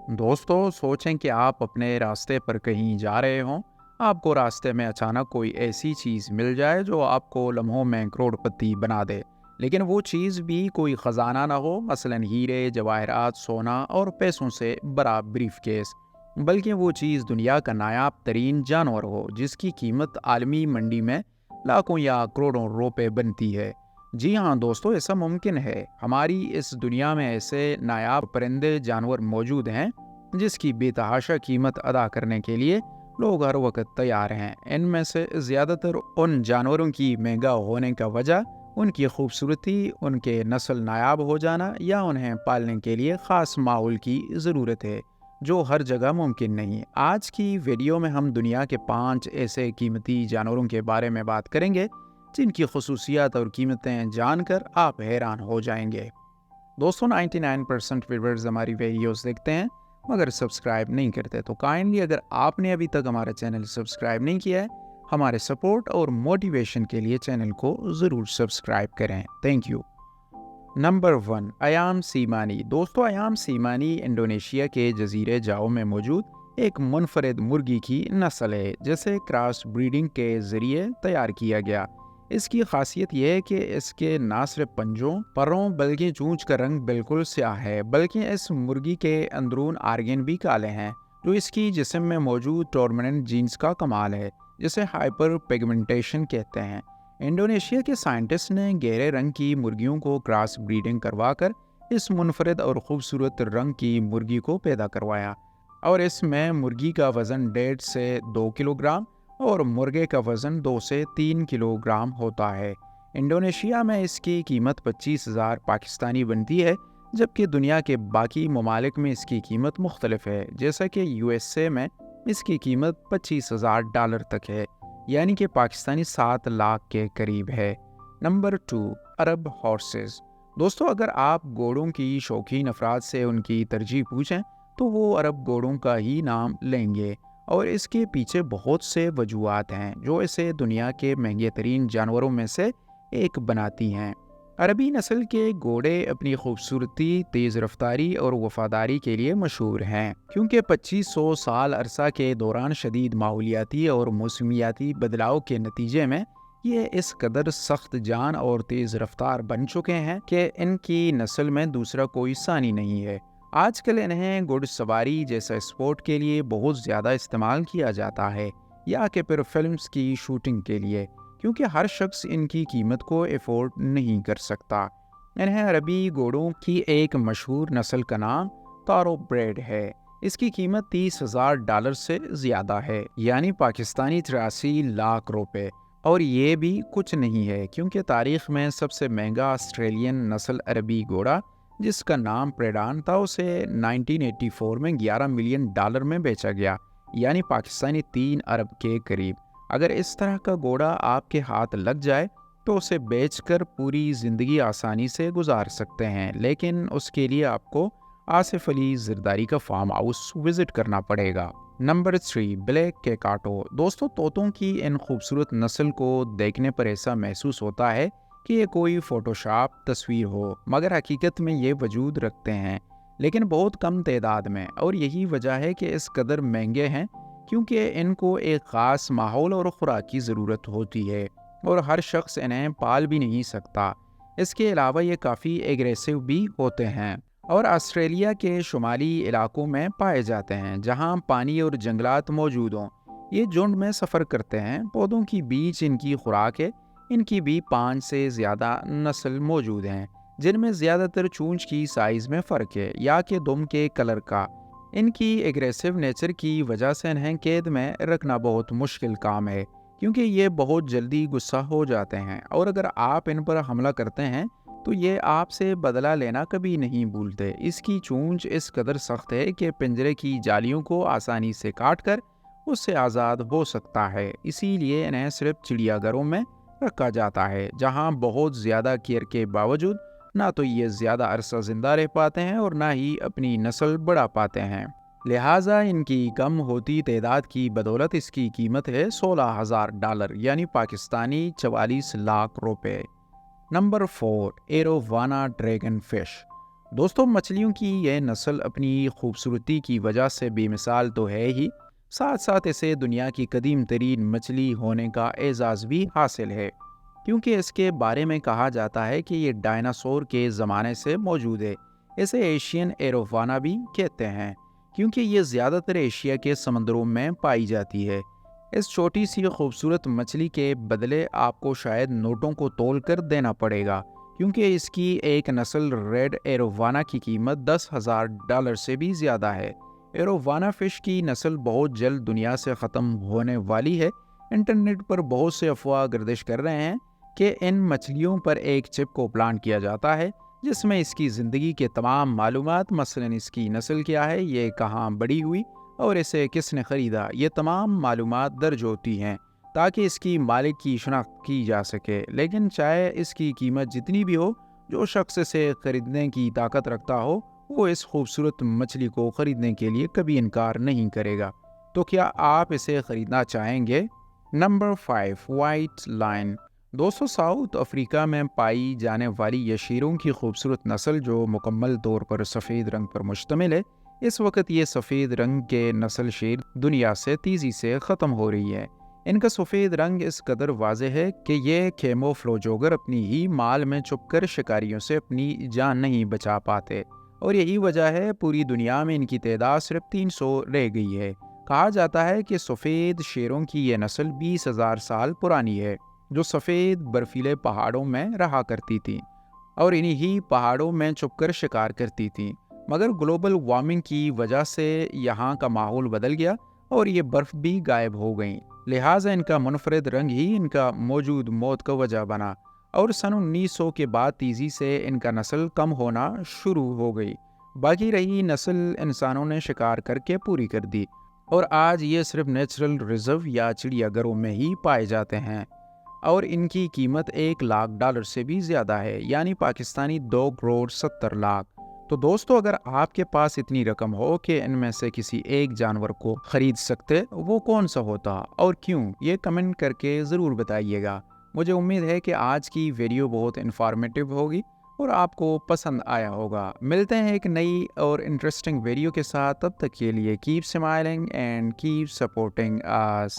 दोस्तों, सोचें कि आप अपने रास्ते पर कहीं जा रहे हों। आपको रास्ते में अचानक कोई ऐसी चीज़ मिल जाए जो आपको लम्हों में करोड़पति बना दे। लेकिन वो चीज़ भी कोई ख़जाना ना हो, मसलन हीरे, जवाहरात, सोना और पैसों से भरा ब्रीफकेस। बल्कि वो चीज़ दुनिया का नायाब तरीन जानवर हो, जिसकी कीमत आलमी मंडी में लाखों या करोड़ों रुपए बनती है। जी हाँ दोस्तों, ऐसा मुमकिन है। हमारी इस दुनिया में ऐसे नायाब परिंदे जानवर मौजूद हैं जिसकी बेतहाशा कीमत अदा करने के लिए लोग हर वक्त तैयार हैं। इनमें से ज़्यादातर उन जानवरों की महंगा होने का वजह उनकी खूबसूरती, उनके नस्ल नायाब हो जाना या उन्हें पालने के लिए ख़ास माहौल की ज़रूरत है, जो हर जगह मुमकिन नहीं। आज की वीडियो में हम दुनिया के 5 ऐसे कीमती जानवरों के बारे में बात करेंगे जिनकी खसूसियात और कीमतें जानकर आप हैरान हो जाएंगे। दोस्तों, 99% व्यूअर्स हमारी वीडियोस देखते हैं मगर सब्सक्राइब नहीं करते, तो काइंडली अगर आपने अभी तक हमारा चैनल सब्सक्राइब नहीं किया है, हमारे सपोर्ट और मोटिवेशन के लिए चैनल को ज़रूर सब्सक्राइब करें। Thank you. नंबर 1, अयाम सीमानी। दोस्तों, अयाम सीमानी इंडोनेशिया के जजीरे जाओ में मौजूद एक मुनफरद मुर्गी की नस्ल है, जिसे क्रॉस ब्रीडिंग के ज़रिए तैयार किया गया। इसकी खासियत यह है कि इसके ना सिर्फ पंजों, परों बल्कि चोंच का रंग बिल्कुल स्याह है, बल्कि इस मुर्गी के अंदरून आर्गन भी काले हैं, जो इसकी जिस्म में मौजूद टॉर्मेनेंट जीन्स का कमाल है, जिसे हाइपर पिगमेंटेशन कहते हैं। इंडोनेशिया के साइंटिस्ट ने गहरे रंग की मुर्गियों को क्रॉस ब्रीडिंग करवाकर इस मुनफरद और खूबसूरत रंग की मुर्गी को पैदा करवाया, और इसमें मुर्गी का वज़न 1.5 से 2 किलोग्राम और मुर्गे का वज़न 2 से 3 किलोग्राम होता है। इंडोनेशिया में इसकी कीमत 25,000 पाकिस्तानी बनती है, जबकि दुनिया के बाकी ममालिक में इसकी कीमत मुख्तलिफ है। जैसा कि यूएसए में इसकी कीमत $25,000 तक है, यानी कि पाकिस्तानी 7 लाख के करीब है। नंबर 2, अरब हॉर्सेस। दोस्तों, अगर आप घोड़ों की शौकीन अफराद से उनकी तरजीह पूछें तो वो अरब घोड़ों का ही नाम लेंगे, और इसके पीछे बहुत से वजूहात हैं जो इसे दुनिया के महंगे तरीन जानवरों में से एक बनाती हैं। अरबी नस्ल के घोड़े अपनी खूबसूरती, तेज़ रफ्तारी और वफादारी के लिए मशहूर हैं, क्योंकि 2500 साल अरसा के दौरान शदीद माहौलियाती और मौसमियाती बदलाव के नतीजे में ये इस कदर सख्त जान और तेज़ रफ्तार बन चुके हैं कि इनकी नस्ल में दूसरा कोई सानी नहीं है। आजकल इन्हें घुड़सवारी जैसा स्पोर्ट के लिए बहुत ज़्यादा इस्तेमाल किया जाता है, या कि फिर फिल्म्स की शूटिंग के लिए, क्योंकि हर शख्स इनकी कीमत को अफोर्ड नहीं कर सकता। इन्हें अरबी घोड़ों की एक मशहूर नस्ल का नाम थारोब्रेड है। इसकी कीमत $30,000 से ज़्यादा है, यानी पाकिस्तानी 83 लाख रुपए। और ये भी कुछ नहीं है, क्योंकि तारीख़ में सबसे महंगा ऑस्ट्रेलियन नस्ल अरबी घोड़ा, जिसका नाम प्रेडान था, उसे 1984 में $11 मिलियन में बेचा गया, यानी पाकिस्तानी 3 अरब के करीब। अगर इस तरह का घोड़ा आपके हाथ लग जाए तो उसे बेचकर पूरी ज़िंदगी आसानी से गुजार सकते हैं, लेकिन उसके लिए आपको आसिफ अली ज़रदारी का फार्म हाउस विज़िट करना पड़ेगा। Number 3, black cockatoo. दोस्तों, तोतों की इन खूबसूरत नस्ल को देखने पर ऐसा महसूस होता है कि ये कोई फ़ोटोशॉप तस्वीर हो, मगर हकीकत में ये वजूद रखते हैं, लेकिन बहुत कम तादाद में। और यही वजह है कि इस कदर महंगे हैं, क्योंकि इनको एक ख़ास माहौल और ख़ुराक की ज़रूरत होती है, और हर शख्स इन्हें पाल भी नहीं सकता। इसके अलावा ये काफ़ी एग्रेसिव भी होते हैं और ऑस्ट्रेलिया के शुमाली इलाकों में पाए जाते हैं, जहां पानी और जंगलात मौजूद हों। ये झुंड में सफ़र करते हैं। पौधों के बीच इनकी खुराक है। इनकी भी 5 से ज़्यादा नस्ल मौजूद हैं, जिनमें ज़्यादातर चोंच की साइज़ में फ़र्क है या कि दुम के कलर का। इनकी एग्रेसिव नेचर की वजह से इन्हें कैद में रखना बहुत मुश्किल काम है, क्योंकि ये बहुत जल्दी गुस्सा हो जाते हैं, और अगर आप इन पर हमला करते हैं तो ये आपसे बदला लेना कभी नहीं भूलते। इसकी चोंच इस कदर सख्त है कि पिंजरे की जालियों को आसानी से काट कर उससे आज़ाद हो सकता है। इसीलिए इन्हें सिर्फ चिड़ियाघरों में रखा जाता है, जहां बहुत ज़्यादा केयर के बावजूद ना तो ये ज़्यादा अरसा ज़िंदा रह पाते हैं और ना ही अपनी नस्ल बढ़ा पाते हैं। लिहाजा इनकी कम होती तादाद की बदौलत इसकी कीमत है $16,000, यानी पाकिस्तानी 44 लाख रुपए। Number 4, arowana dragon fish. دوستوں مچھلیوں کی یہ نسل اپنی خوبصورتی کی وجہ سے بے مثال تو ہے ہی، ساتھ ساتھ اسے دنیا کی قدیم ترین مچھلی ہونے کا اعزاز بھی حاصل ہے، کیونکہ اس کے بارے میں کہا جاتا ہے کہ یہ ڈائناسور کے زمانے سے موجود ہے۔ اسے ایشین ایرووانا بھی کہتے ہیں، کیونکہ یہ زیادہ تر ایشیا کے سمندروں میں پائی جاتی ہے۔ اس چھوٹی سی خوبصورت مچھلی کے بدلے آپ کو شاید نوٹوں کو تول کر دینا پڑے گا، کیونکہ اس کی ایک نسل ریڈ ایرووانا کی قیمت $10,000 سے بھی زیادہ ہے۔ ایرووانا فش کی نسل بہت جلد دنیا سے ختم ہونے والی ہے۔ انٹرنیٹ پر بہت سے افواہ گردش کر رہے ہیں کہ ان مچھلیوں پر ایک چپ کو پلانٹ کیا جاتا ہے جس میں اس کی زندگی کے تمام معلومات، مثلاً اس کی نسل کیا ہے، یہ کہاں بڑی ہوئی اور اسے کس نے خریدا، یہ تمام معلومات درج ہوتی ہیں تاکہ اس کی مالک کی شناخت کی جا سکے۔ لیکن چاہے اس کی قیمت جتنی بھی ہو، جو شخص اسے خریدنے کی طاقت رکھتا ہو وہ اس خوبصورت مچھلی کو خریدنے کے لیے کبھی انکار نہیں کرے گا۔ تو کیا آپ اسے خریدنا چاہیں گے؟ Number 5، white line. دوستو ساؤتھ افریقہ میں پائی جانے والی یہ شیروں کی خوبصورت نسل جو مکمل طور پر سفید رنگ پر مشتمل ہے، اس وقت یہ سفید رنگ کے نسل شیر دنیا سے تیزی سے ختم ہو رہی ہے۔ ان کا سفید رنگ اس قدر واضح ہے کہ یہ کیموفلوجوگر اپنی ہی مال میں چھپ کر شکاریوں سے اپنی جان نہیں بچا پاتے، اور یہی وجہ ہے پوری دنیا میں ان کی تعداد صرف 300 رہ گئی ہے۔ کہا جاتا ہے کہ سفید شیروں کی یہ نسل 20,000 سال پرانی ہے، جو سفید برفیلے پہاڑوں میں رہا کرتی تھی اور انہی ہی پہاڑوں میں چھپ کر شکار کرتی تھی۔ مگر گلوبل وارمنگ کی وجہ سے یہاں کا ماحول بدل گیا اور یہ برف بھی غائب ہو گئیں، لہٰذا ان کا منفرد رنگ ہی ان کا موجود موت کا وجہ بنا، اور سن 1900 کے بعد تیزی سے ان کا نسل کم ہونا شروع ہو گئی۔ باقی رہی نسل انسانوں نے شکار کر کے پوری کر دی، اور آج یہ صرف نیچرل ریزرو یا چڑیا گھروں میں ہی پائے جاتے ہیں، اور ان کی قیمت $1,00,000 سے بھی زیادہ ہے، یعنی پاکستانی 2,70,00,000۔ تو دوستو اگر آپ کے پاس اتنی رقم ہو کہ ان میں سے کسی ایک جانور کو خرید سکتے، وہ کون سا ہوتا اور کیوں؟ یہ کمنٹ کر کے ضرور بتائیے گا۔ مجھے امید ہے کہ آج کی ویڈیو بہت انفارمیٹیو ہوگی اور آپ کو پسند آیا ہوگا۔ ملتے ہیں ایک نئی اور انٹرسٹنگ ویڈیو کے ساتھ، تب تک کے لیے keep smiling and keep supporting us.